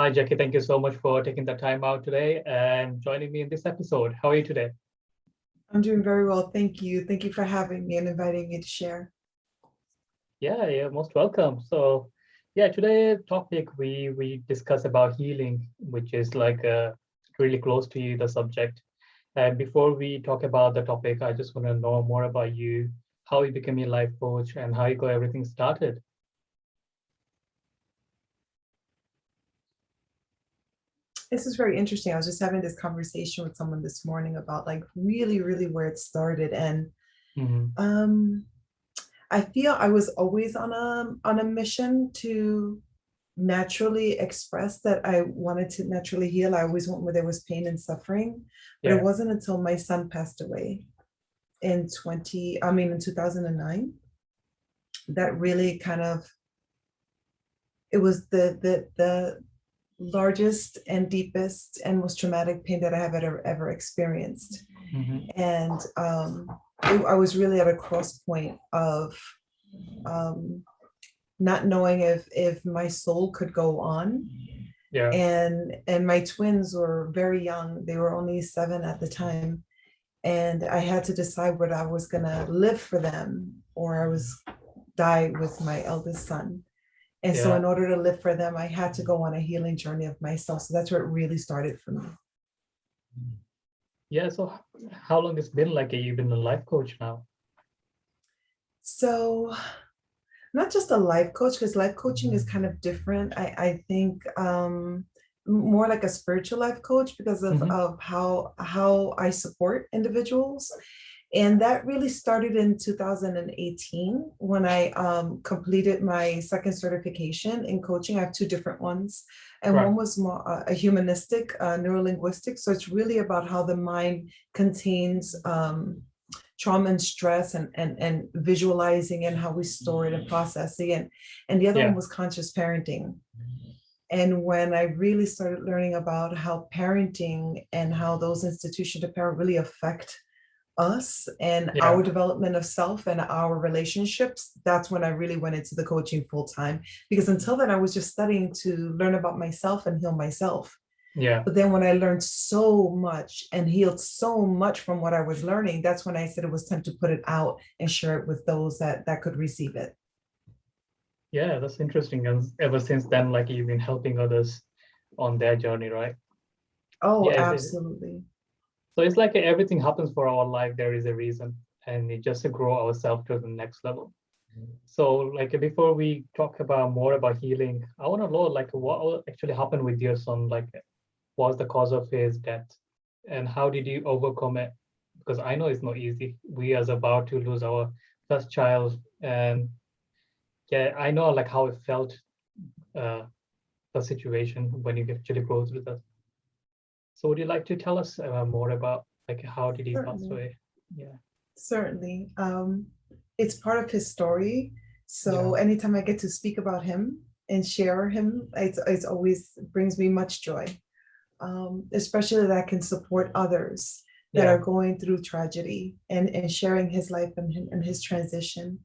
Hi, Jackie. Thank you so much for taking the time out today and joining me in this episode. How are you today? I'm doing very well. Thank you. Thank you for having me and inviting me to share. Yeah, you're most welcome. So, yeah, today topic we discuss about healing, which is like really close to the subject. And before we talk about the topic, I just want to know more about you, how you became a life coach, and how you got everything started. This is very interesting. I was just having this conversation with someone this morning about like really where it started. And Hmm. um I feel I was always on a mission to naturally express that I wanted to naturally heal. I always went where there was pain and suffering, but it Yeah, wasn't until my son passed away in 2009 that really kind of it was the largest and deepest and most traumatic pain that I have ever experienced. hmm, And I was really at a cross point of um, not knowing if my soul could go on. yeah, And my twins were very young; they were only 7 at the time, and I had to decide whether I was gonna live for them or I was die with my eldest son. And so yeah, in order to live for them, I had to go on a healing journey of myself. So that's where it really started for me. yeah. So, how long it's been like you've been a life coach now? So not just a life coach, because life coaching is kind of different. I think more like a spiritual life coach because Hmm. of how I support individuals. And that really started in 2018 when I completed my second certification in coaching. I have two different ones. And Right. one was more a humanistic, neurolinguistic. So it's really about how the mind contains trauma and stress and visualizing and how we store it and processing. And the other one Yeah, was conscious parenting. And when I really started learning about how parenting and how those institutions of parent really affect us and yeah. our development of self and our relationships, that's when I really went into the coaching full time. Because until then, I was just studying to learn about myself and heal myself. Yeah. But then when I learned so much and healed so much from what I was learning, that's when I said it was time to put it out and share it with those that could receive it. Yeah, that's interesting. And ever since then, like you've been helping others on their journey, right? Oh, Yeah. absolutely. So it's like everything happens for our life. There is a reason, and it just to grow ourselves to the next level. So, like before we talk about more about healing, I want to know like what actually happened with your son. Like, what was the cause of his death, and how did you overcome it? Because I know it's not easy. We as about to lose our first child, and yeah, I know like how it felt. Uh, the situation when you actually go through that. So would you like to tell us more about like how did he pass Certainly. away? Yeah, Certainly. It's part of his story. yeah, So anytime I get to speak about him and share him, it's always brings me much joy, especially that I can support others that are yeah. going through tragedy and sharing his life and his transition.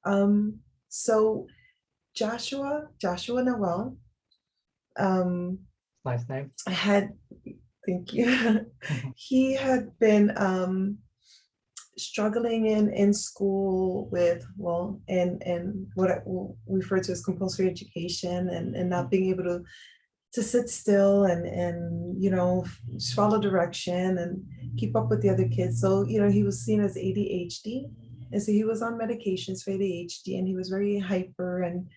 Um, so Joshua Noel, um, Nice name. had, thank you. He had been struggling in school with and what I will refer to as compulsory education and not being able to sit still and follow direction and keep up with the other kids. So he was seen as ADHD, and so he was on medications for ADHD, and he was very hyper and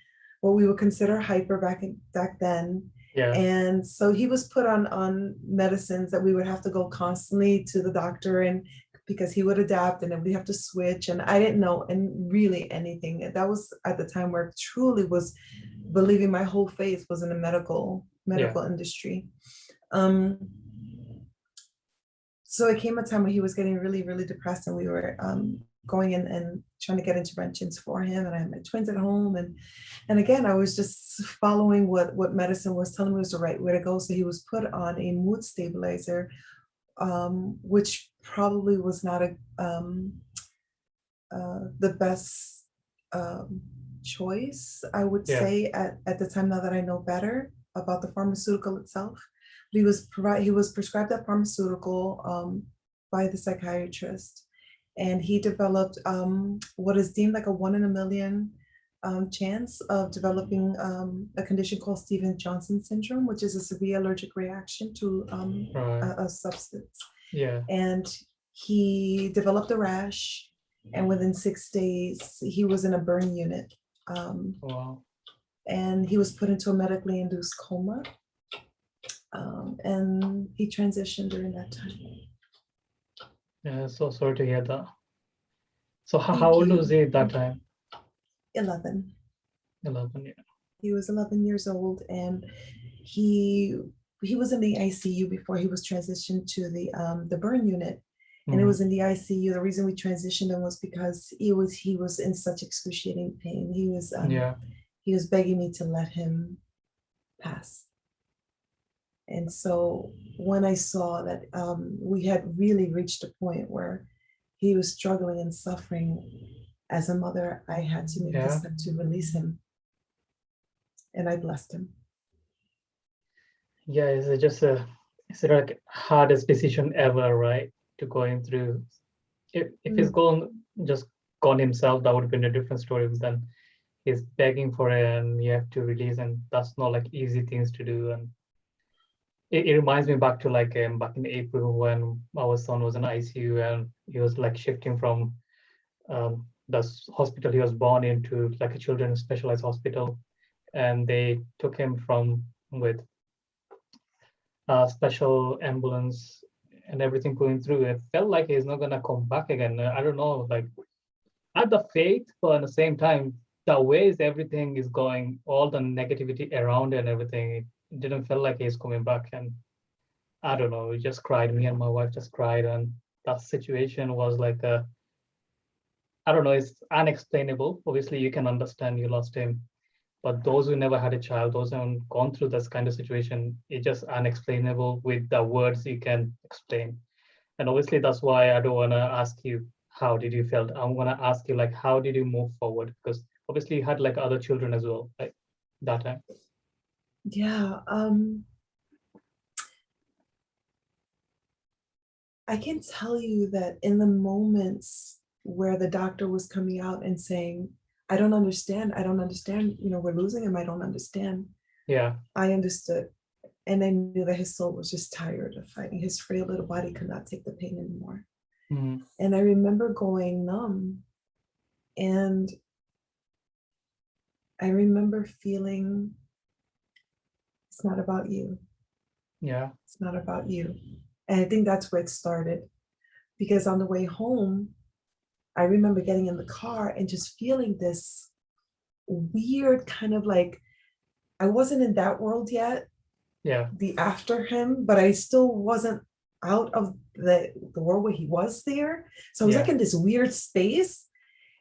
what we would consider hyper back then. Yeah, And so he was put on medicines that we would have to go constantly to the doctor and because he would adapt and then we have to switch. And I didn't know and really anything. That was at the time where it truly was believing my whole faith was in the yeah, medical industry. Um, so it came a time when he was getting really depressed, and we were going in and trying to get interventions for him. And I had my twins at home, and again, I was just following what medicine was telling me was the right way to go. So he was put on a mood stabilizer, which probably was not the best choice, I would yeah, say, at the time, now that I know better. about the pharmaceutical itself. He was prescribed that pharmaceutical by the psychiatrist, and he developed what is deemed like a 1 in a million chance of developing a condition called Stevens-Johnson syndrome, which is a severe allergic reaction to Right. a substance. Yeah. And he developed a rash, and within 6 days, he was in a burn unit. Wow. And he was put into a medically induced coma. And he transitioned during that time. Yeah. So sorry to hear that. So how Thank old you. was he at that time? 11. 11. Yeah. He was 11 years old, and he was in the ICU before he was transitioned to the burn unit. And it was in the ICU. The reason we transitioned him was because he was in such excruciating pain. Yeah. He was begging me to let him pass. And so when I saw that we had really reached a point where he was struggling and suffering, as a mother, I had to make the Yeah. step to release him. And I blessed him. Yeah. It's like hardest decision ever, right? To going through. If he's just gone himself, that would have been a different story. But then he's begging for it, and you have to release, and that's not like easy things to do. And it reminds me back to like back in April when our son was in ICU and he was like shifting from the hospital he was born into like a children's specialized hospital, and they took him from with a special ambulance and everything going through. It felt like he's not gonna come back again. I don't know, like I had the faith, but at the same time, the ways everything is going, all the negativity around and everything, it didn't feel like he's coming back. And I don't know, we just cried. Me and my wife just cried, and that situation was like I don't know, it's unexplainable. Obviously, you can understand you lost him, but those who never had a child, those who haven't gone through this kind of situation, it's just unexplainable with the words you can explain. And obviously, that's why I don't want to ask you how did you felt. I'm gonna ask you like how did you move forward? Because obviously you had like other children as well, like that time. Yeah. I can tell you that in the moments where the doctor was coming out and saying, I don't understand, we're losing him, I don't understand. Yeah. I understood. And I knew that his soul was just tired of fighting. His frail little body could not take the pain anymore. Mm-hmm. And I remember going numb. And I remember feeling, it's not about you. Yeah. It's not about you. And I think that's where it started. Because on the way home, I remember getting in the car and just feeling this weird kind of like, I wasn't in that world yet, Yeah. the after him, but I still wasn't out of the world where he was there. So I was like Yeah. in this weird space.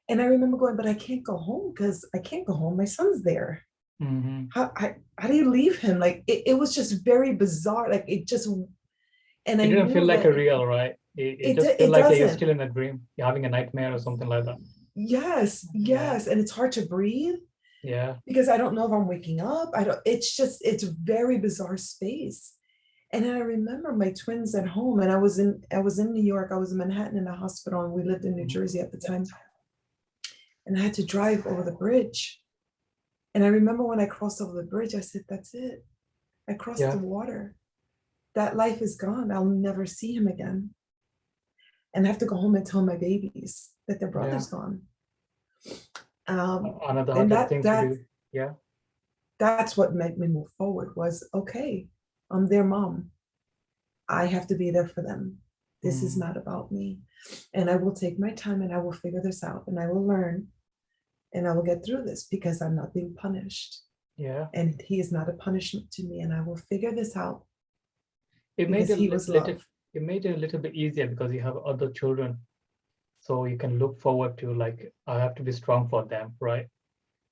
And I remember going, but I can't go home because I can't go home. My son's there. Mm-hmm. How do you leave him? Like it was just very bizarre. Like it just, and It I didn't feel knew like that a real, right? It just felt it like you're doesn't. still in a dream. You're having a nightmare or something like that. Yes, Yeah. yes. And it's hard to breathe Yeah. because I don't know if I'm waking up. It's very bizarre space. And then I remember my twins at home, and I was in New York, I was in Manhattan in a hospital, and we lived in New Jersey at the time. And I had to drive over the bridge. And I remember when I crossed over the bridge, I said, that's it. I crossed the Yeah. water. That life is gone. I'll never see him again. And I have to go home and tell my babies that their Yeah. brother's gone. Um, Another and hardest thing to do. Yeah. that's what made me move forward was, okay, I'm their mom. I have to be there for them. This is not about me. And I will take my time and I will figure this out and I will learn and I will get through this because I'm not being punished. Yeah. And he is not a punishment to me, and I will figure this out It made because it he was little. love. It made it a little bit easier because you have other children, so you can look forward to like I have to be strong for them, right?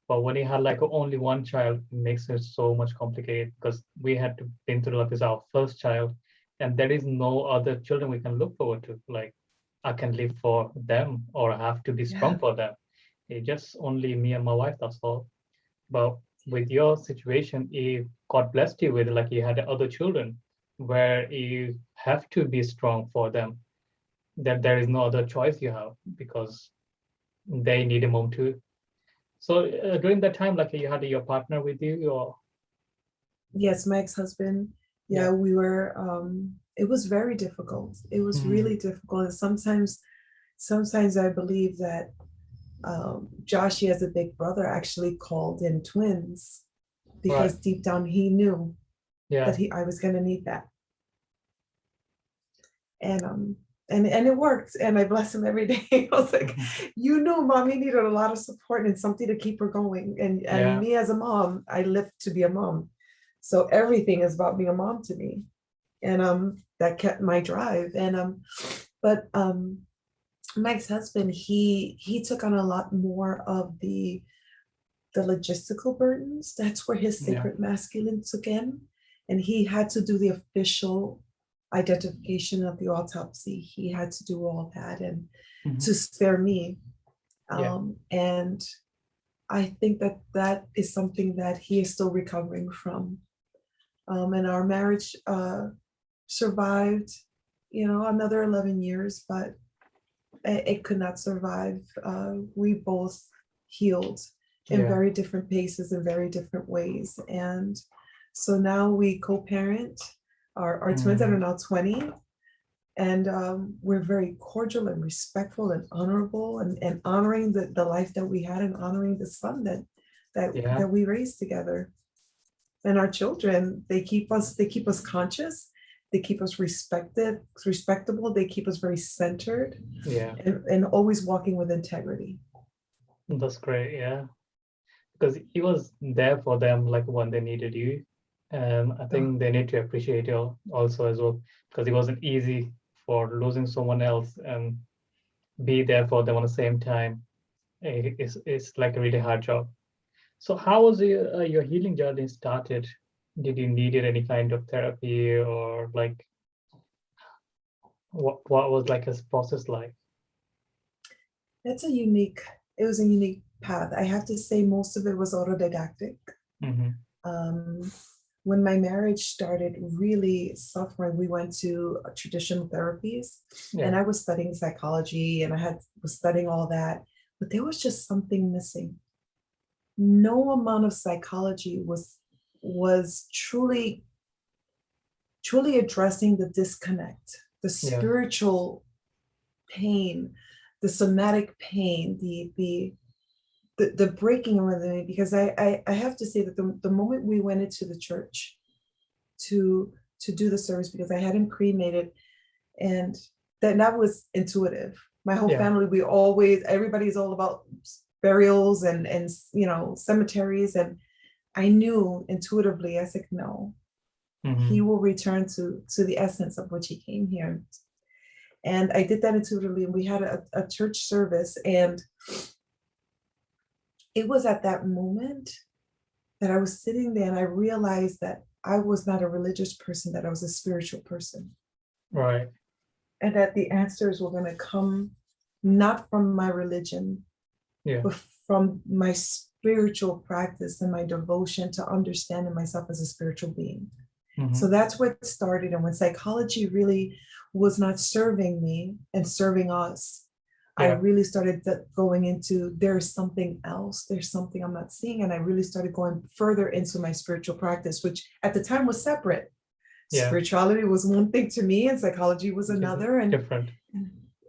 But when you had like only one child, it makes it so much complicated because we had to been through like this our first child, and there is no other children we can look forward to. Like I can live for them or I have to be Yeah, strong for them. It's just only me and my wife. That's all. But with your situation, if God blessed you with like you had other children where you have to be strong for them, that there is no other choice you have because they need a mom too. So during that time, like you had your partner with you, or Yes, my ex-husband. Yeah, yeah, we were, it was very difficult. It was mm, really difficult. And sometimes I believe that Joshie as a big brother actually called in twins right, because deep down he knew that yeah, I was gonna need that. And and it worked. And I bless him every day. I was like, mhm, you knew mommy needed a lot of support and something to keep her going. And yeah, me as a mom, I live to be a mom. So everything is about being a mom to me. And that kept my drive. And but my ex-husband, he took on a lot more of the logistical burdens. That's where his yeah, sacred masculine took in. And he had to do the official identification of the autopsy. He had to do all that and mhm, to spare me. yeah, And I think that that is something that he is still recovering from. And our marriage survived, another 11 years, but it could not survive. We both healed in yeah, very different paces in very different ways. And so now we co-parent our twins that are mm, now 20. And we're very cordial and respectful and honorable and honoring the life that we had and honoring the son yeah. that we raised together. And our children, they keep us conscious, they keep us respectable, they keep us very centered Yeah, and always walking with integrity. that's great. Yeah, because he was there for them like when they needed you. I Oh, think they need to appreciate you also as well because it wasn't easy for losing someone else and be there for them on the same time. It's like a really hard job. So how was your healing journey started? Did you needed any kind of therapy or like what was like a process like? that's a unique, it was a unique path. I have to say most of it was autodidactic. Hmm. Um, when my marriage started really suffering, we went to traditional therapies, and Yeah, I was studying psychology and was studying all that, but there was just something missing. No amount of psychology was truly addressing the disconnect, the yeah, spiritual pain, the somatic pain, the breaking of the, because I have to say that the moment we went into the church to do the service, because I had him cremated, and that was intuitive. My whole yeah. family, everybody's all about burials and cemeteries, and I knew intuitively. I said, no, he Hmm. will return to the essence of which he came here. And I did that intuitively, and we had a church service, and it was at that moment that I was sitting there and I realized that I was not a religious person, that I was a spiritual person, Right. and that the answers were going to come not from my religion, Yeah. but from my spiritual practice and my devotion to understanding myself as a spiritual being. So Hmm. that's what started. And when psychology really was not serving me and serving us, I Yeah. really started going into, there's something else, there's something I'm not seeing. And I really started going further into my spiritual practice, which at the time was separate. Yeah. Spirituality was one thing to me and psychology was Which is another. different.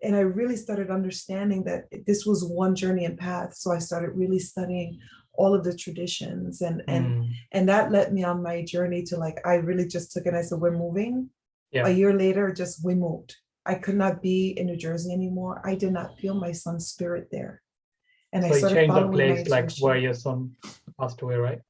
And I really started understanding that this was one journey and path. So I started really studying all of the traditions, Mm. and that led me on my journey to, like, I really just took it and I said, we're moving. A Yeah. year later, just we moved. I could not be in New Jersey anymore. I did not feel my son's spirit there. And I So you started changed the following my place like where intuition. your son passed away, right?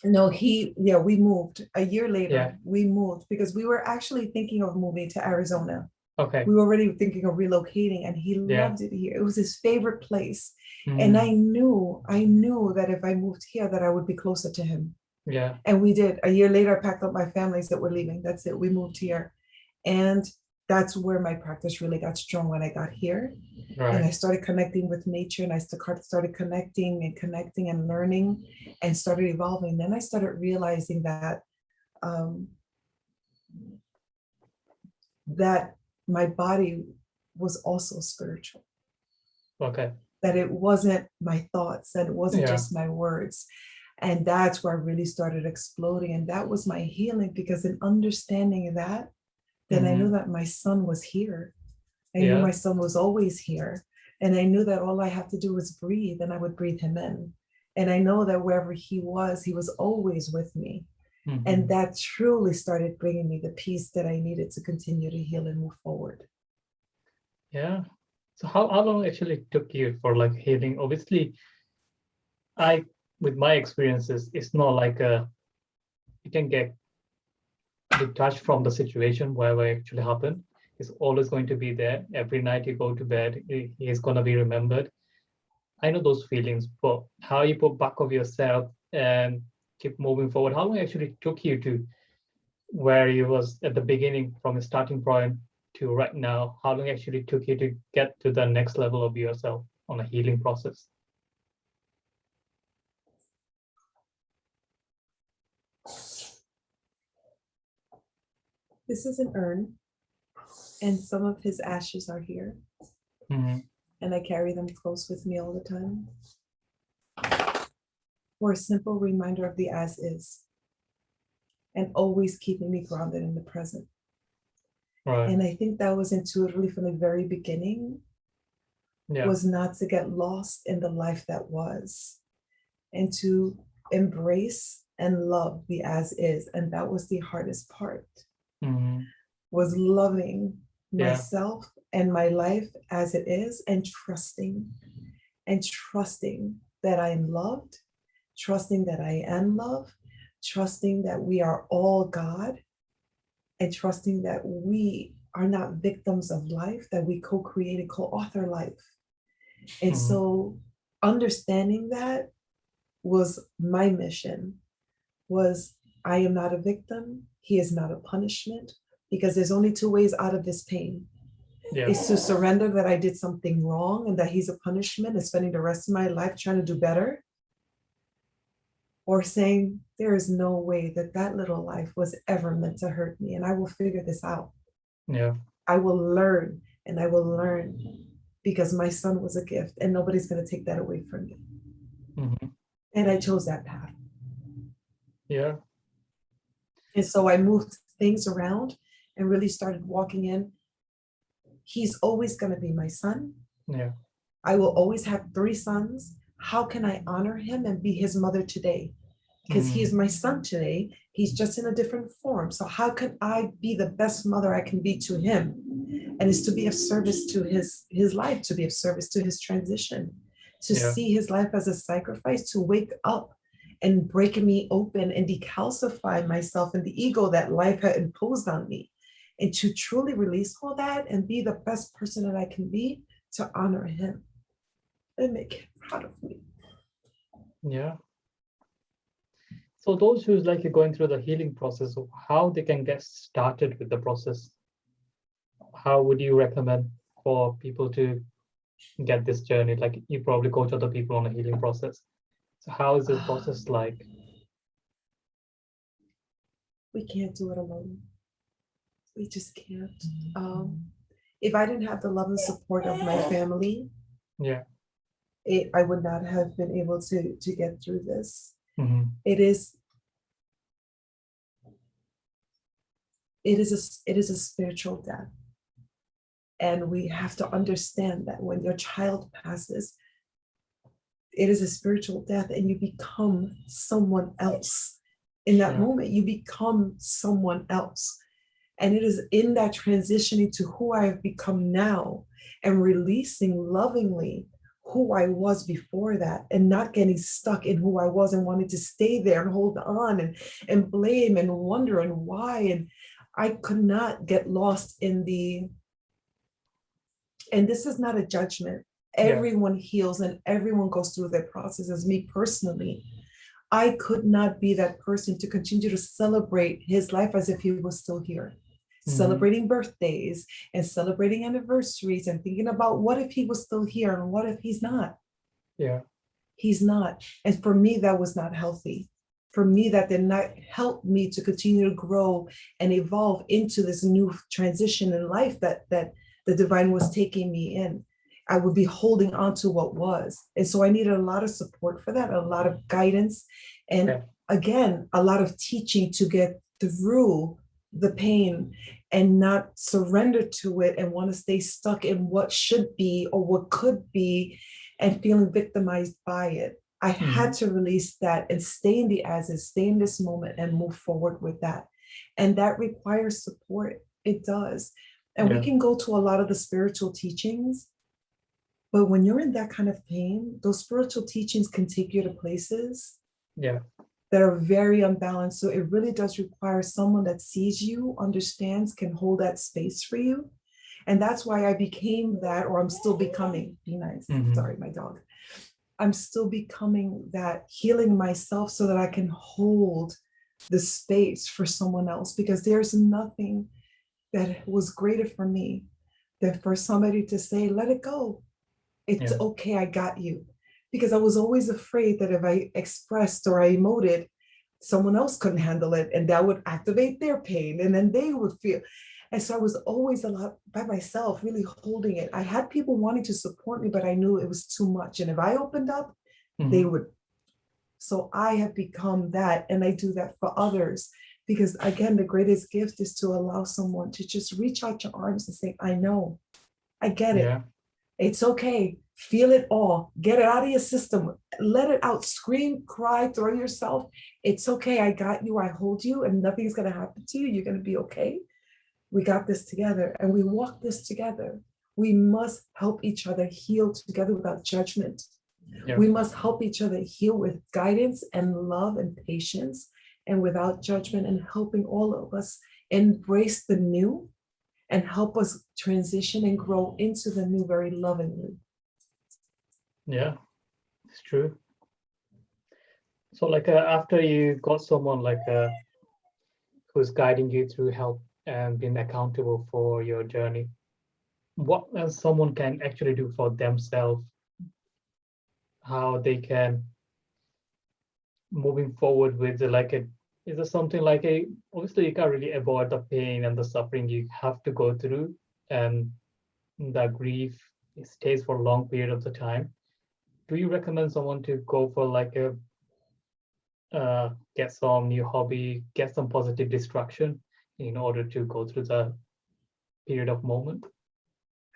No, yeah, we moved. A year Yeah. later, we moved because we were actually thinking of moving to Arizona. Okay. We were already thinking of relocating, and he Yeah. loved it here. It was his favorite place. And Mm. I knew that if I moved here, that I would be closer to him. Yeah. And we did. A year later, I packed up my family, said we're leaving. That's it. We moved here. And that's where my practice really got strong when I got here. And I Right. started connecting with nature, and I started connecting and learning and started evolving. Then I started realizing that um, that my body was also spiritual, Okay. that it wasn't my thoughts, that it wasn't Yeah. just my words. And that's where I really started exploding. And that was my healing, because in understanding that, then I knew Hmm. that my son was here. I knew Yeah. my son was always here. And I knew that all I had to do was breathe, and I would breathe him in. And I know that wherever he was always with me. And Hmm. that truly started bringing me the peace that I needed to continue to heal and move forward. Yeah. So how long actually took you for like healing? Obviously, I with my experiences, it's not like you can get detached from the situation wherever it actually happened. It's always going to be there. Every night you go to bed, he is gonna be remembered. I know those feelings, but how you put back of yourself and keep moving forward. How long actually took you to where you was at the beginning from a starting point to right now? How long actually took you to get to the next level of yourself on a healing process? This is an urn, and some of his ashes are here, Hmm. and I carry them close with me all the time for a simple reminder of the as is, and always keeping me grounded in the present. Right. And I think that was intuitively from the very beginning, Yeah. was not to get lost in the life that was, and to embrace and love the as is. And that was the hardest part, Hmm. was loving Yeah. myself and my life as it is, and trusting that I am loved, trusting that I am love, trusting that we are all God, and trusting that we are not victims of life, that we co-create and co-author life. And Hmm. so understanding that was my mission, was I am not a victim, he is not a punishment, because there's only two ways out of this pain. Yeah. Is to surrender that I did something wrong and that he's a punishment and spending the rest of my life trying to do better, or saying there is no way that that little life was ever meant to hurt me, and I will figure this out. Yeah. I will learn, and I will learn, because my son was a gift and nobody's going to take that away from me. Hmm. And I chose that path. Yeah. And so I moved things around and really started walking in. He's always going to be my son. Yeah. I will always have three sons. How can I honor him and be his mother today? Because he is Mm. my son today. He's just in a different form. So how can I be the best mother I can be to him? And it's to be of service to his life, to be of service to his transition, to Yeah. see his life as a sacrifice, to wake up and break me open and decalcify myself and the ego that life had imposed on me, and to truly release all that and be the best person that I can be, to honor him and make him proud of me. Yeah. So those who's like going through the healing process, how they can get started with the process? How would you recommend for people to get this journey? Like you probably coach other people on a healing process. So how is this process like? We can't do it alone. We just can't. If I didn't have the love and support of my family, Yeah. I would not have been able to get through this. Hmm. It is it is a spiritual death, and we have to understand that when your child passes, it is a spiritual death, and you become someone else. In that Yeah. moment, you become someone else. And it is in that transitioning to who I have become now, and releasing lovingly who I was before that, and not getting stuck in who I was and wanting to stay there and hold on and blame and wonder and why. And I could not get lost in and this is not a judgment. Yeah. Everyone heals and everyone goes through their processes. Me personally, I could not be that person to continue to celebrate his life as if he was still here, celebrating birthdays and celebrating anniversaries and thinking about what if he was still here and what if he's not? Yeah. He's not. And for me, that was not healthy. For me, that did not help me to continue to grow and evolve into this new transition in life that the divine was taking me in. I would be holding on to what was. And so I needed a lot of support for that, a lot of guidance, and Yeah. again, a lot of teaching to get through the pain and not surrender to it and want to stay stuck in what should be or what could be and feeling victimized by it. I had to release that and stay in the as is, stay in this moment and move forward with that. And that requires support. It does. And we can go to a lot of the spiritual teachings, but when you're in that kind of pain, those spiritual teachings can take you to places that are very unbalanced. So it really does require someone that sees you, understands, can hold that space for you. And that's why I became that, or I'm still becoming, be nice, sorry, my dog. I'm still becoming that, healing myself so that I can hold the space for someone else, because there's nothing that was greater for me than for somebody to say, let it go. It's okay, I got you. Because I was always afraid that if I expressed or I emoted, someone else couldn't handle it and that would activate their pain and then they would feel. And so I was always a lot by myself, really holding it. I had people wanting to support me, but I knew it was too much. And if I opened up, they would. So I have become that, and I do that for others. Because again, the greatest gift is to allow someone to just reach out your arms and say, I know, I get it. It's okay. Feel it all. Get it out of your system. Let it out. Scream, cry, throw yourself. It's okay. I got you. I hold you, and nothing's going to happen to you. You're going to be okay. We got this together, and we walk this together. We must help each other heal together without judgment. We must help each other heal with guidance and love and patience and without judgment, and helping all of us embrace the new and help us transition and grow into the new very lovingly. Yeah, it's true. So like after you got someone like who's guiding you through help and being accountable for your journey, what someone can actually do for themselves, how they can moving forward with like a, is there something like a, obviously you can't really avoid the pain and the suffering you have to go through, and the grief stays for a long period of the time. Do you recommend someone to go for like a get some new hobby, get some positive distraction in order to go through the period of moment?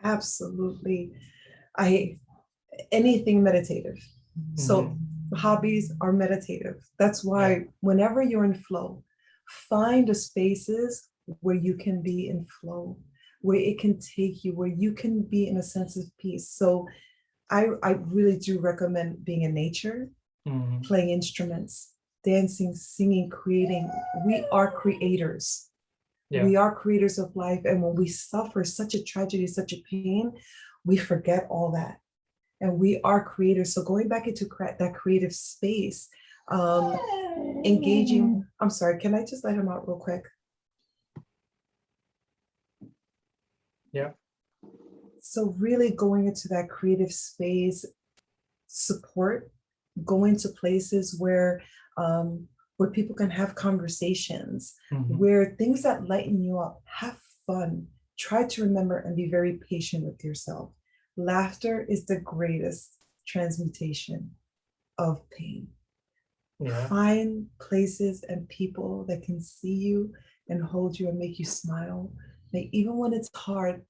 Absolutely. Anything meditative. So hobbies are meditative. That's why whenever you're in flow, find the spaces where you can be in flow, where it can take you, where you can be in a sense of peace. So I really do recommend being in nature, playing instruments, dancing, singing, creating. We are creators. We are creators of life. And when we suffer such a tragedy, such a pain, we forget all that. And we are creators. So going back into that creative space, engaging, I'm sorry, can I just let him out real quick? Yeah. So really going into that creative space, support, going to places where people can have conversations, where things that lighten you up, have fun, try to remember and be very patient with yourself. Laughter is the greatest transmutation of pain. Find places and people that can see you and hold you and make you smile. Even when it's hard,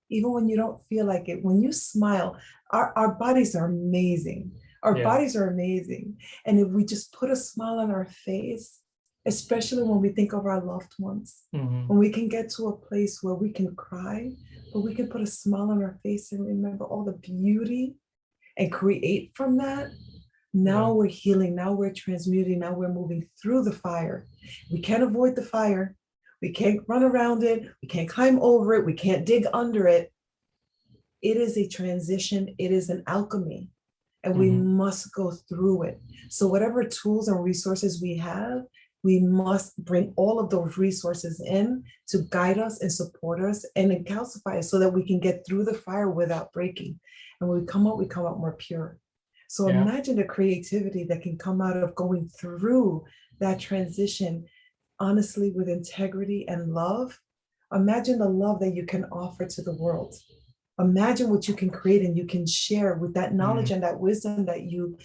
even when you don't feel like it, when you smile, our bodies are amazing. Our bodies are amazing. And if we just put a smile on our face, especially when we think of our loved ones, when we can get to a place where we can cry, but we can put a smile on our face and remember all the beauty and create from that. Now we're healing, now we're transmuting, now we're moving through the fire. We can't avoid the fire. We can't run around it. We can't climb over it. We can't dig under it. It is a transition. It is an alchemy. And we must go through it. So whatever tools and resources we have, we must bring all of those resources in to guide us and support us and calcify us so that we can get through the fire without breaking. And when we come out more pure. So Yeah. imagine the creativity that can come out of going through that transition, honestly, with integrity and love. Imagine the love that you can offer to the world. Imagine what you can create and you can share with that knowledge Mm. and that wisdom that you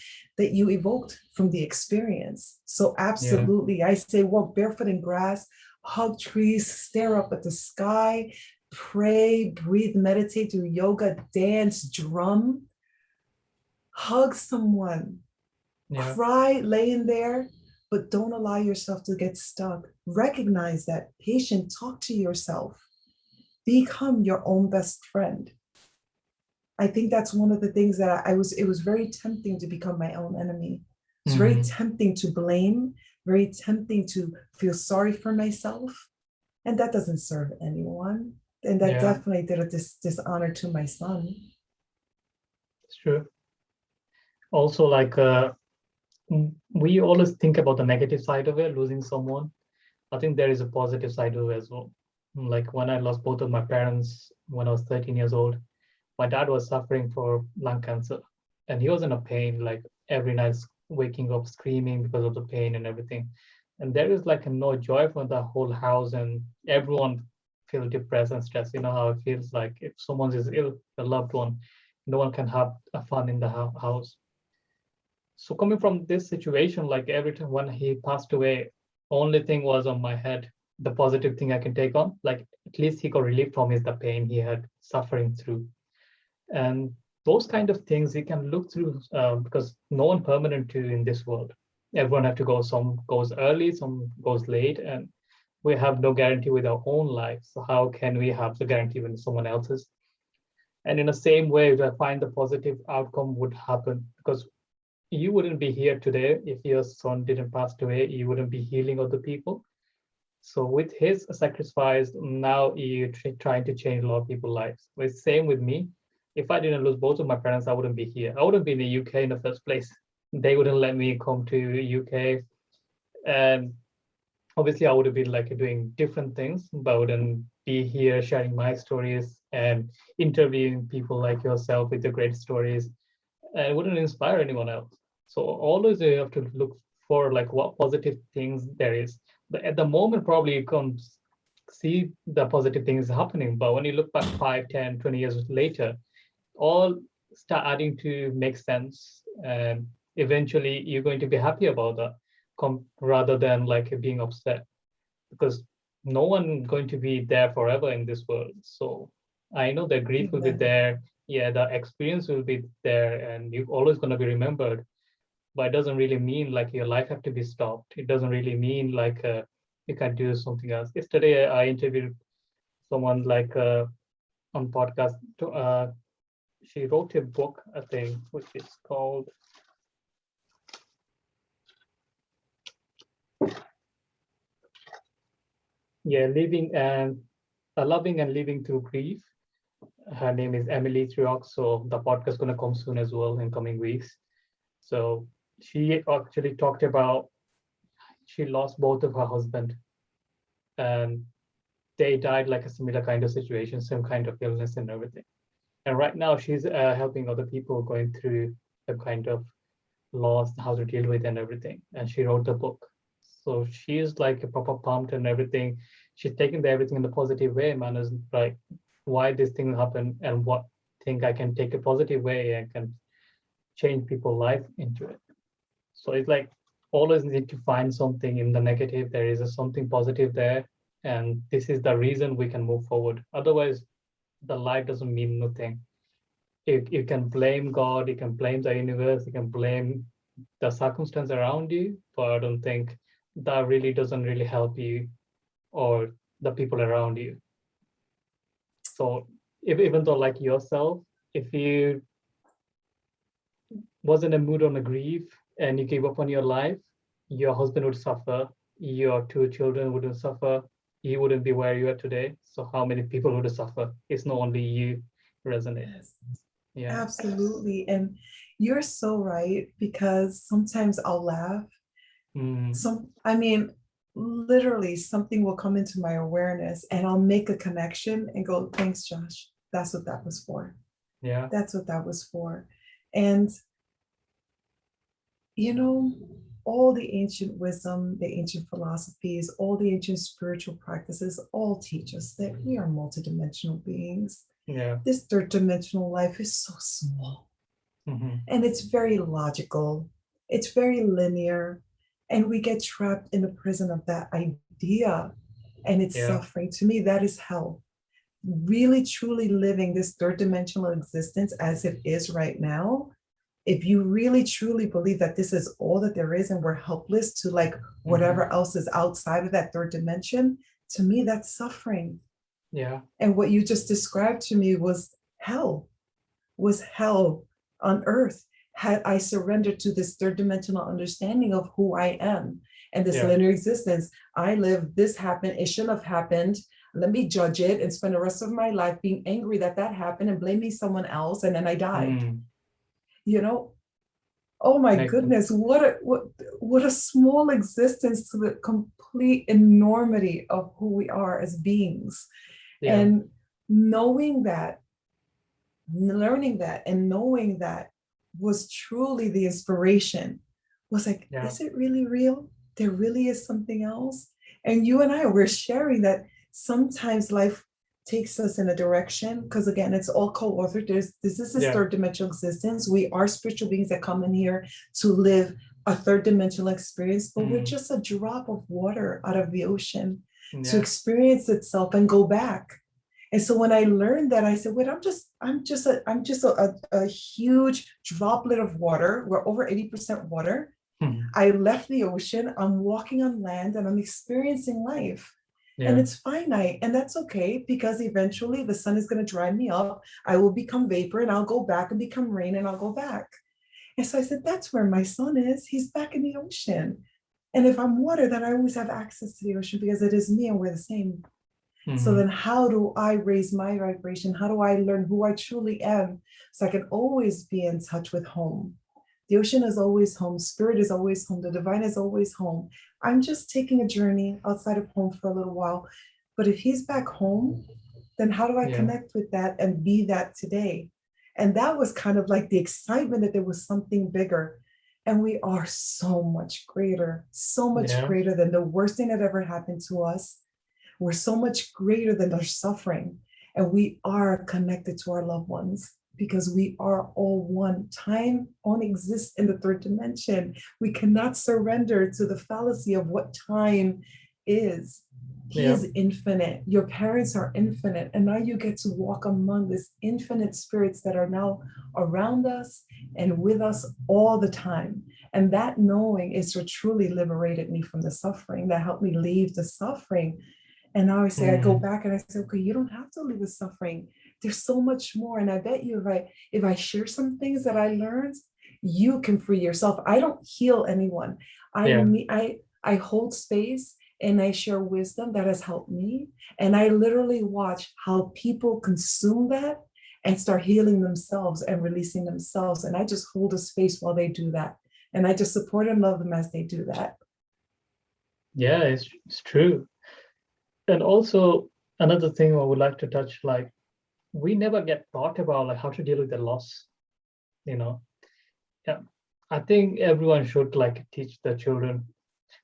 evoked from the experience. So Yeah. absolutely, I say walk barefoot in grass, hug trees, stare up at the sky, pray, breathe, meditate, do yoga, dance, drum, hug someone, Yeah. cry laying there, but don't allow yourself to get stuck. Recognize that, patient, talk to yourself, become your own best friend. I think that's one of the things that it was very tempting to become my own enemy. It's very Mm. tempting to blame, very tempting to feel sorry for myself. And that doesn't serve anyone. And that Yeah. definitely did a dishonor to my son. It's true. Also, like we always think about the negative side of it, losing someone. I think there is a positive side to it as well. Like when I lost both of my parents when I was 13 years old, my dad was suffering for lung cancer and he was in a pain, like every night waking up screaming because of the pain and everything. And there is like a no joy for the whole house and everyone feel depressed and stressed. You know how it feels like if someone is ill, a loved one, no one can have a fun in the house. So coming from this situation, like every time when he passed away, only thing was on my head, the positive thing I can take on, like at least he got relief from his the pain he had suffering through. And those kind of things you can look through because no one permanent to in this world. Everyone have to go, some goes early, some goes late, and we have no guarantee with our own life. So how can we have the guarantee when someone else's? And in the same way, I find the positive outcome would happen because you wouldn't be here today if your son didn't pass away. You wouldn't be healing other people. So with his sacrifice, now you trying to change a lot of people's lives. But same with me. If I didn't lose both of my parents, I wouldn't be here. I wouldn't be in the UK in the first place. They wouldn't let me come to UK, and obviously I would have been like doing different things, but I wouldn't be here sharing my stories and interviewing people like yourself with your great stories. And it wouldn't inspire anyone else. So always you have to look for like what positive things there is. But at the moment, probably you can't see the positive things happening. But when you look back 5, 10, 20 years later, all start adding to make sense. And eventually you're going to be happy about that rather than like being upset because no one going to be there forever in this world. So I know the grief will be Amen. there. Yeah, the experience will be there and you're always going to be remembered. But it doesn't really mean like your life have to be stopped. It doesn't really mean like you can do something else. Yesterday I interviewed someone like on podcast. She wrote a book, I think, which is called Living and Loving and Living Through Grief. Her name is Emily Triox, so the podcast is going to come soon as well in coming weeks. So she actually talked about she lost both of her husband and they died like a similar kind of situation, some kind of illness and everything. And right now she's helping other people going through the kind of loss, how to deal with and everything. And she wrote the book. So she's like a proper pumped and everything. She's taking everything in a positive way, man. Is like why this thing happened and what thing I can take a positive way and can change people's life into it. So it's like always need to find something in the negative. There is something positive there, and this is the reason we can move forward. Otherwise, the life doesn't mean nothing. You can blame God, you can blame the universe, you can blame the circumstance around you, but I don't think that really doesn't really help you or the people around you. So even though like yourself, if you was in a mood on a grief and you gave up on your life, your husband would suffer, your 2 children wouldn't suffer, you wouldn't be where you are today. So how many people would suffer? It's not only you resonate. Yes, Yeah. absolutely. And you're so right because sometimes I'll laugh. Mm. I mean, literally something will come into my awareness and I'll make a connection and go, thanks, Josh. That's what that was for. Yeah. That's what that was for. And, you know, all the ancient wisdom, the ancient philosophies, all the ancient spiritual practices all teach us that we are multidimensional beings. Yeah. This third dimensional life is so small and it's very logical, it's very linear, and we get trapped in the prison of that idea and it's Yeah. suffering. To me, that is hell. Really truly living this third dimensional existence as it is right now, if you really truly believe that this is all that there is and we're helpless to like whatever else is outside of that third dimension, to me that's suffering. Yeah. And what you just described to me was hell on earth. Had I surrendered to this third dimensional understanding of who I am and this Yeah. linear existence, I live, this happened, it shouldn't have happened. Let me judge it and spend the rest of my life being angry that that happened and blaming someone else, and then I died. You know, oh my Makes sense. goodness, what a small existence to the complete enormity of who we are as beings. Yeah. And knowing that, learning that, and knowing that was truly the inspiration. Was like, Yeah. is it really real? There really is something else. And you and I were sharing that sometimes life takes us in a direction, because again, it's all co-authored. This is this Yeah. third dimensional existence. We are spiritual beings that come in here to live a third dimensional experience, but we're just a drop of water out of the ocean to Yeah. experience itself and go back. And so when I learned that, I said, wait, I'm just a huge droplet of water. We're over 80% water. I left the ocean, I'm walking on land, and I'm experiencing life. And Yeah. it's finite, and that's okay, because eventually the sun is going to dry me up. I will become vapor, and I'll go back and become rain, and I'll go back. And so I said, that's where my son is. He's back in the ocean. And if I'm water, then I always have access to the ocean because it is me and we're the same. So then how do I raise my vibration? How do I learn who I truly am so I can always be in touch with home? The ocean is always home. Spirit is always home. The divine is always home. I'm just taking a journey outside of home for a little while. But if he's back home, then how do I Yeah. connect with that and be that today? And that was kind of like the excitement that there was something bigger. And we are so much Yeah. greater than the worst thing that ever happened to us. We're so much greater than our suffering. And we are connected to our loved ones because we are all one. Time only exists in the third dimension. We cannot surrender to the fallacy of what time is. He Yeah. is infinite. Your parents are infinite. And now you get to walk among this infinite spirits that are now around us and with us all the time. And that knowing is what truly liberated me from the suffering, that helped me leave the suffering. And now I say, I go back and I say, okay, you don't have to live with suffering. There's so much more. And I bet you if I share some things that I learned, you can free yourself. I don't heal anyone. Yeah. I hold space and I share wisdom that has helped me. And I literally watch how people consume that and start healing themselves and releasing themselves. And I just hold a space while they do that. And I just support and love them as they do that. Yeah, it's true. And also another thing I would like to touch, like we never get taught about like how to deal with the loss, you know. Yeah. I think everyone should like teach the children.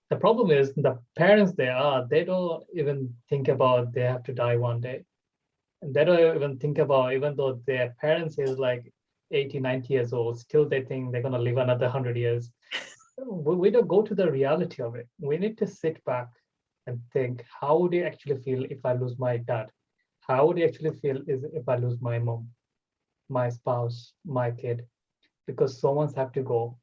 The problem is the parents they don't even think about they have to die one day. And they don't even think about, even though their parents is like 80, 90 years old, still they think they're gonna live another 100 years. We don't go to the reality of it. We need to sit back and think, how would you actually feel if I lose my dad? How would you actually feel is if I lose my mom, my spouse, my kid? Because someone's have to go.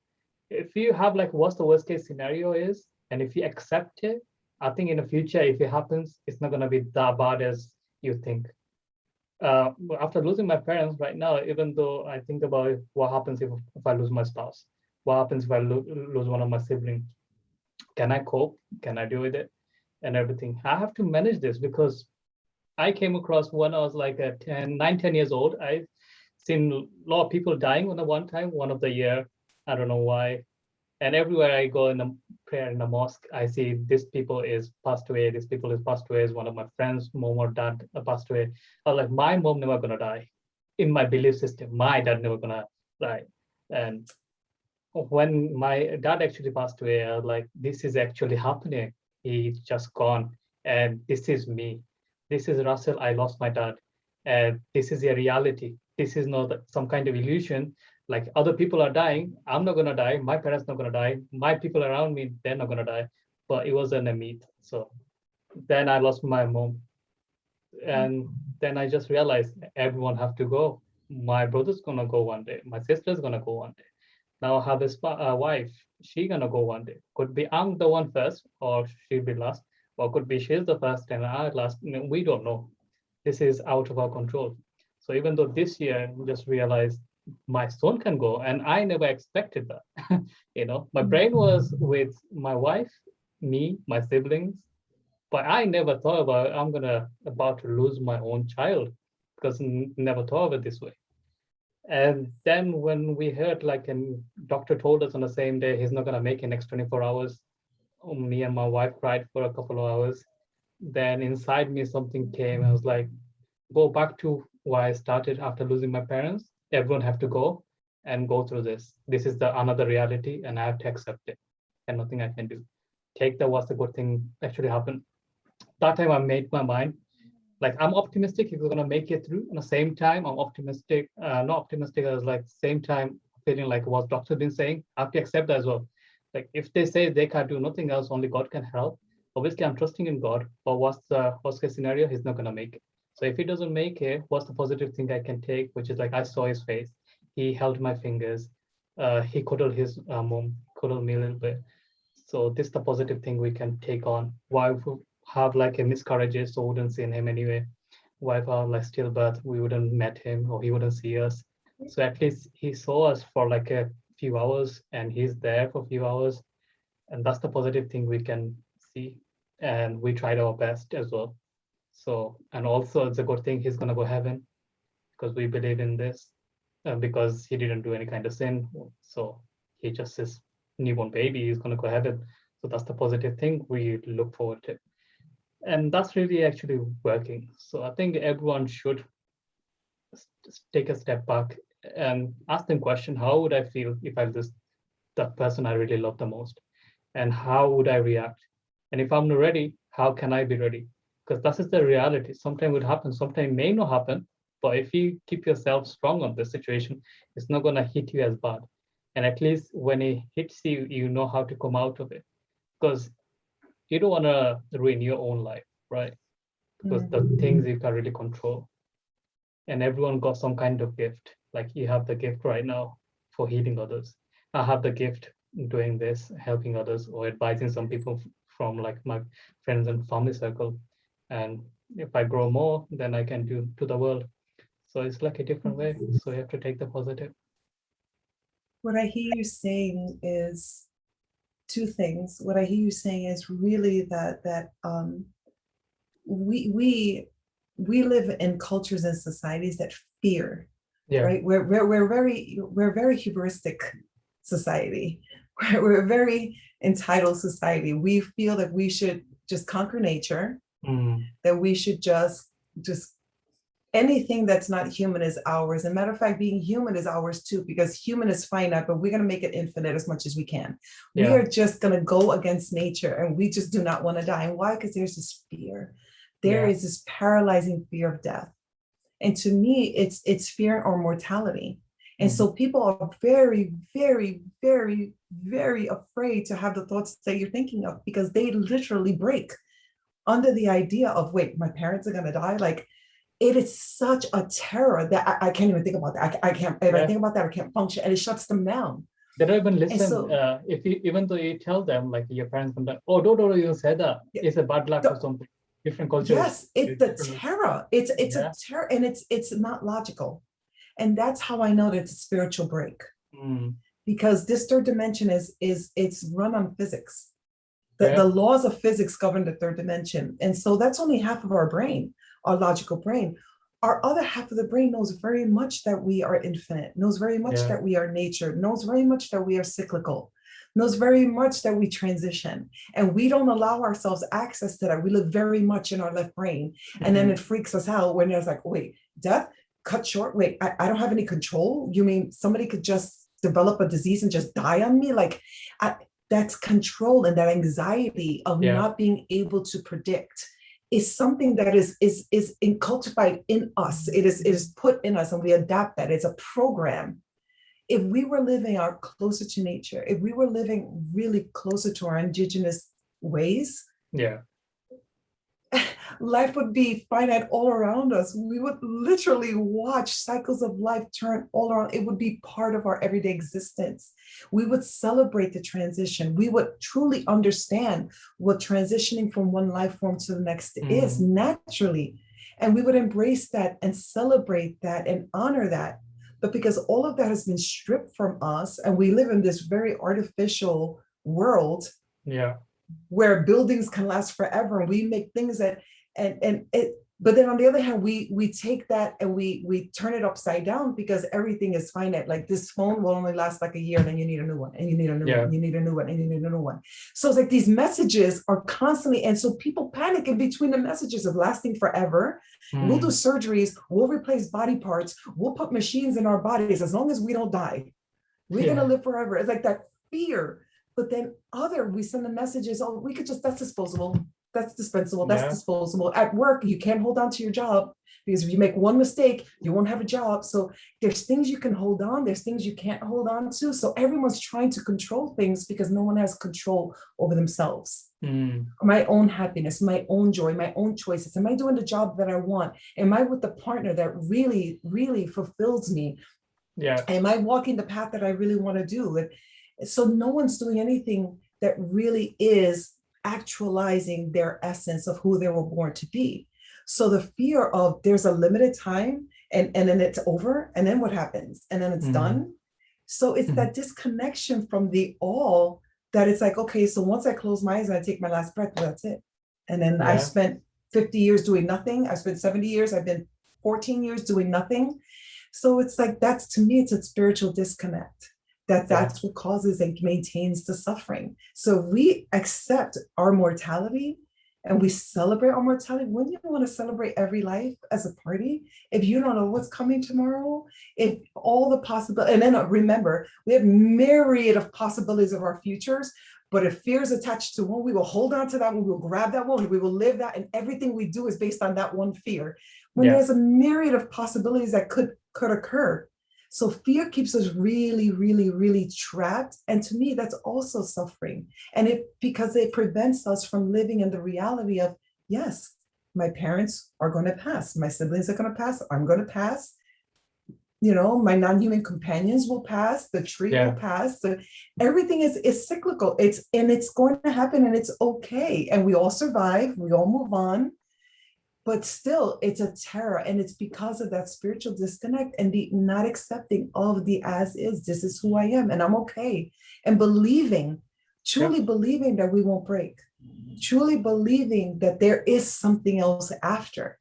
If you have like what's the worst case scenario is, and if you accept it, I think in the future, if it happens, it's not gonna be that bad as you think. After losing my parents right now, even though I think about what happens if I lose my spouse, what happens if I lose one of my siblings, can I cope? Can I deal with it? And everything. I have to manage this because I came across when I was like 10 years old. I've seen a lot of people dying on the one time, one of the year. I don't know why. And everywhere I go in the prayer in the mosque, I see this people is passed away, this people is passed away. Is one of my friends, mom or dad passed away. I was like, my mom never gonna die. In my belief system, my dad never gonna die. And when my dad actually passed away, I was like, this is actually happening. He's just gone. And this is me. This is Russell. I lost my dad. And this is a reality. This is not some kind of illusion. Like other people are dying. I'm not gonna die. My parents not gonna die. My people around me, they're not gonna die. But it wasn't a myth. So then I lost my mom. And then I just realized everyone have to go. My brother's gonna go one day. My sister's gonna go one day. Now I have this wife. She gonna go one day. Could be I'm the one first, or she'll be last, or could be she's the first and I last. We don't know. This is out of our control. So even though this year I just realized my son can go, and I never expected that. My brain was with my wife, me, my siblings, but I never thought about I'm gonna about to lose my own child because never thought of it this way. And then when we heard like a doctor told us on the same day he's not gonna make it next 24 hours, me and my wife cried for a couple of hours. Then inside me something came. I was like, go back to why I started after losing my parents. Everyone have to go and go through this. This is the another reality, and I have to accept it. And nothing I can do. Take the what's the good thing actually happened. That time I made my mind like I'm optimistic he's gonna make it through. At the same time, I'm optimistic, not optimistic. I was like same time feeling like what doctor been saying. I have to accept that as well. Like if they say they can't do nothing else, only God can help. Obviously, I'm trusting in God. But what's the worst case scenario? He's not gonna make it. So if he doesn't make it, what's the positive thing I can take? Which is like I saw his face. He held my fingers. He cuddled his mom, cuddled me a little bit. So this is the positive thing we can take on. Why we have like a miscarriages, so we wouldn't see him anyway. Why if our like stillbirth, we wouldn't met him or he wouldn't see us. So at least he saw us for like a few hours and he's there for a few hours. And that's the positive thing we can see. And we tried our best as well. So, and also it's a good thing he's gonna go heaven because we believe in this because he didn't do any kind of sin. So he just is newborn baby, he's gonna go heaven. So that's the positive thing we look forward to. And that's really actually working. So I think everyone should take a step back and ask them question, how would I feel if I lose the person I really love the most? And how would I react? And if I'm not ready, how can I be ready? Because that is the reality. Sometimes it will happen, sometimes it may not happen. But if you keep yourself strong on this situation, it's not gonna hit you as bad. And at least when it hits you, you know how to come out of it. Because you don't wanna ruin your own life, right? Because the things you can really control. And everyone got some kind of gift. Like you have the gift right now for healing others. I have the gift doing this, helping others or advising some people from like my friends and family circle. And if I grow more, then I can do to the world. So it's like a different way. So you have to take the positive. What I hear you saying is two things. What I hear you saying is really that we we we live in cultures and societies that fear, Yeah. right? We're very hubristic society. We're a very entitled society. We feel that we should just conquer nature, that we should just anything that's not human is ours. And matter of fact, being human is ours too, because human is finite, but we're going to make it infinite as much as we can. We Yeah. are just going to go against nature and we just do not want to die. And why? Because there's this fear. There Yeah. is this paralyzing fear of death. And to me, it's fear or mortality. And so people are very, very, very, very afraid to have the thoughts that you're thinking of because they literally break under the idea of, wait, my parents are going to die. Like, it is such a terror that I can't even think about that. I can't, if I think about that, I can't function, and it shuts them down. They don't even listen. So, If you, even though you tell them, like your parents come like, oh, don't even say that. It's a bad luck or something. Different cultures. Yes, it's the terror. It's Yeah. a terror, and it's not logical. And that's how I know that it's a spiritual break. Because this third dimension is it's run on physics. The laws of physics govern the third dimension. And so that's only half of our brain, our logical brain. Our other half of the brain knows very much that we are infinite, knows very much that we are nature, knows very much that we are cyclical. knows very much that we transition, and we don't allow ourselves access to that. We live very much in our left brain, and then it freaks us out when it's like, wait, death cut short. Wait, I don't have any control. You mean somebody could just develop a disease and just die on me? Like, that's control, and that anxiety of not being able to predict is something that is cultivated in us. It is put in us, and we adapt that. It's a program. If we were living out closer to nature, if we were living really closer to our indigenous ways, life would be finite all around us. We would literally watch cycles of life turn all around. It would be part of our everyday existence. We would celebrate the transition. We would truly understand what transitioning from one life form to the next is naturally. And we would embrace that and celebrate that and honor that. But because all of that has been stripped from us, and we live in this very artificial world, where buildings can last forever, and we make things that but then on the other hand, we take that and we turn it upside down, because everything is finite. Like, this phone will only last like a year, and then you need a new one, and you need a new one, and you need a new one, and you need a new one. So it's like these messages are constantly, and so people panic in between the messages of lasting forever. We'll do surgeries, we'll replace body parts, we'll put machines in our bodies. As long as we don't die, we're gonna live forever. It's like that fear. But then we send the messages, oh, we could just, that's disposable, that's dispensable, that's disposable. At work, you can't hold on to your job, because if you make one mistake, you won't have a job. So there's things you can hold on, there's things you can't hold on to. So everyone's trying to control things, because no one has control over themselves. My own happiness, my own joy, my own choices. Am I doing the job that I want? Am I with the partner that really, really fulfills me? Am I walking the path that I really want to do? And so no one's doing anything that really is actualizing their essence of who they were born to be. So the fear of there's a limited time, and then it's over, and then what happens? And then it's done. So it's that disconnection from the all, that it's like, okay, so once I close my eyes and I take my last breath, well, that's it. And then I spent 50 years doing nothing. I spent 70 years. I've been 14 years doing nothing. So it's like, that's, to me, it's a spiritual disconnect. That's what causes and maintains the suffering. So if we accept our mortality and we celebrate our mortality, wouldn't you want to celebrate every life as a party? If you don't know what's coming tomorrow, if all the possibilities, and then remember, we have myriad of possibilities of our futures, but if fear is attached to one, we will hold on to that one, we will grab that one, we will live that, and everything we do is based on that one fear. When there's a myriad of possibilities that could occur. So fear keeps us really, really, really trapped. And to me, that's also suffering. And because it prevents us from living in the reality of, yes, my parents are going to pass, my siblings are going to pass, I'm going to pass, my non-human companions will pass, the tree will pass, everything is cyclical. It's going to happen, and it's okay. And we all survive, we all move on. But still, it's a terror, and it's because of that spiritual disconnect and the not accepting of the as is. This is who I am, and I'm okay. And truly believing that we won't break, truly believing that there is something else after.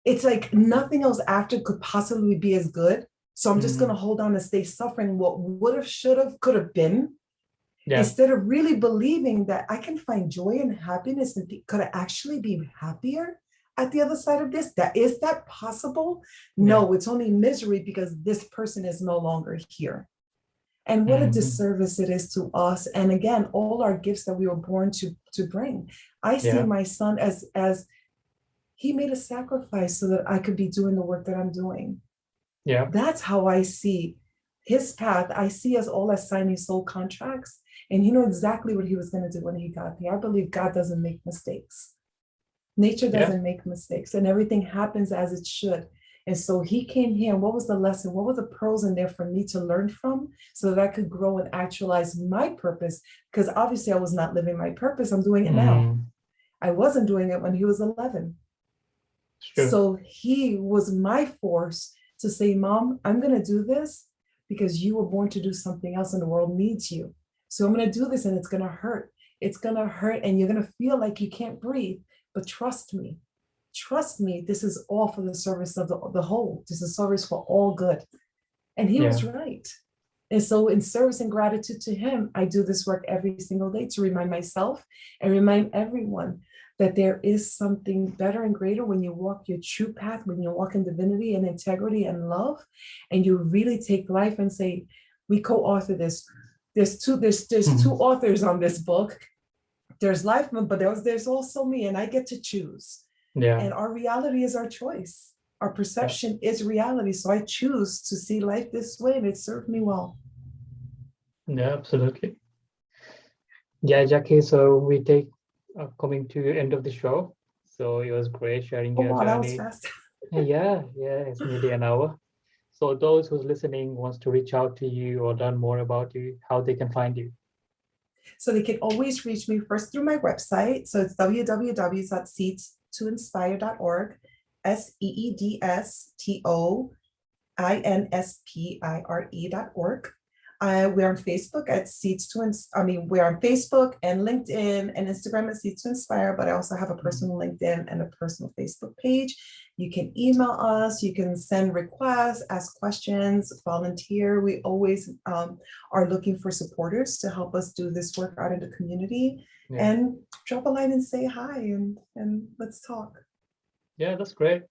It's like nothing else after could possibly be as good. So I'm just going to hold on and stay suffering what would have, should have, could have been. Instead of really believing that I can find joy and happiness, and could I actually be happier at the other side of this? Is that possible? No, it's only misery, because this person is no longer here. And what a disservice it is to us. And again, all our gifts that we were born to bring. I see my son as he made a sacrifice so that I could be doing the work that I'm doing. That's how I see his path. I see us all as signing soul contracts. And he knew exactly what he was going to do when he got here. I believe God doesn't make mistakes. Nature doesn't make mistakes, and everything happens as it should. And so he came here, and what was the lesson? What were the pearls in there for me to learn from, so that I could grow and actualize my purpose? Because obviously I was not living my purpose. I'm doing it now. I wasn't doing it when he was 11. So he was my force to say, Mom, I'm going to do this because you were born to do something else, and the world needs you. So I'm going to do this, and it's going to hurt. It's going to hurt, and you're going to feel like you can't breathe. But trust me, this is all for the service of the whole. This is service for all good. And he was right. And so in service and gratitude to him, I do this work every single day to remind myself and remind everyone that there is something better and greater when you walk your true path, when you walk in divinity and integrity and love, and you really take life and say, we co-author this. There's two authors on this book. There's life, but there's also me, and I get to choose. Yeah. And our reality is our choice. Our perception is reality. So I choose to see life this way, and it served me well. Yeah, absolutely. Yeah, Jackie, so we take coming to the end of the show. So it was great sharing Oh, your wow, that was journey. fast. Yeah, it's nearly an hour. So those who's listening wants to reach out to you or learn more about you, how they can find you. So they can always reach me first through my website. So it's www.seeds2inspire.org, seedstoinspire.org. We're on Facebook at we're on Facebook and LinkedIn and Instagram at Seeds to Inspire, but I also have a personal LinkedIn and a personal Facebook page. You can email us, you can send requests, ask questions, volunteer. We always are looking for supporters to help us do this work out in the community. Yeah. And drop a line and say hi and let's talk. Yeah, that's great.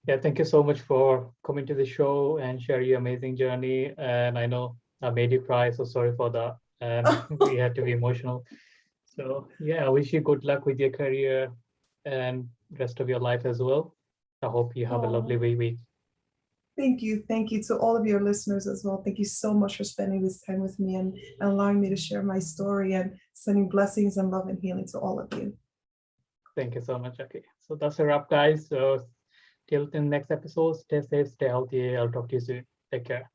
Yeah, thank you so much for coming to the show and share your amazing journey. And I know I made you cry, so sorry for that. And we had to be emotional. So yeah, I wish you good luck with your career and rest of your life as well. I hope you have a lovely week. Thank you. Thank you to all of your listeners as well. Thank you so much for spending this time with me and allowing me to share my story and sending blessings and love and healing to all of you. Thank you so much, Jackie. So that's a wrap, guys. So till the next episode, stay safe, stay healthy. I'll talk to you soon. Take care.